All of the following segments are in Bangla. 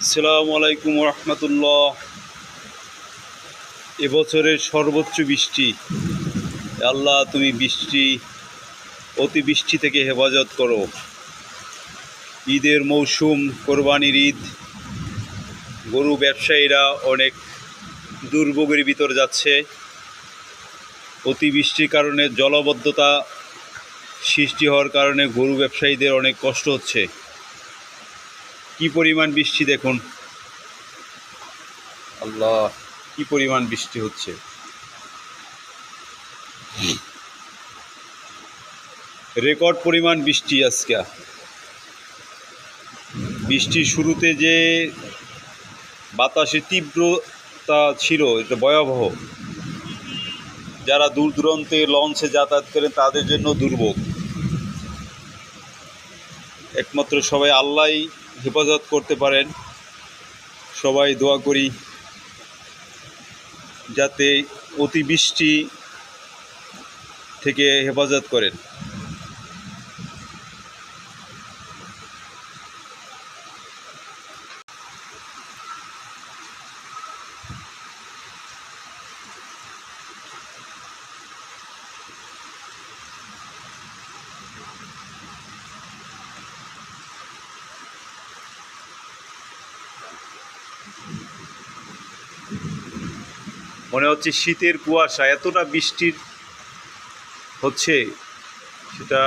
আসসালামু আলাইকুম রহমতুল্লাহ। এবছরের সর্বোচ্চ বৃষ্টি। আল্লাহ, তুমি অতিবৃষ্টি থেকে হেফাজত করো। ঈদের মৌসুম, কোরবানির ঈদ, গরু ব্যবসায়ীরা অনেক দুর্ভোগের ভিতর যাচ্ছে। অতিবৃষ্টির কারণে জলাবদ্ধতা সৃষ্টি হওয়ার কারণে গরু ব্যবসায়ীদের অনেক কষ্ট হচ্ছে। কি পরিমাণ বৃষ্টি দেখুন, আল্লাহ, কি পরিমাণ বৃষ্টি হচ্ছে। রেকর্ড পরিমাণ বৃষ্টি আজকে। বৃষ্টির শুরুতে যে বাতাসের তীব্রতা ছিল, এটা ভয়াবহ। যারা দূর দূরান্তে লঞ্চে যাতায়াত করেন তাদের জন্য দুর্ভোগ। একমাত্র সবাই আল্লাহই হেফাজত করতে পারেন। সবাই দোয়া করি যাতে অতিবৃষ্টি থেকে হেফাজত করেন। মনে হচ্ছে শীতের কুয়াশা, এতটা বৃষ্টির হচ্ছে সেটা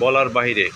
বলার বাহিরে।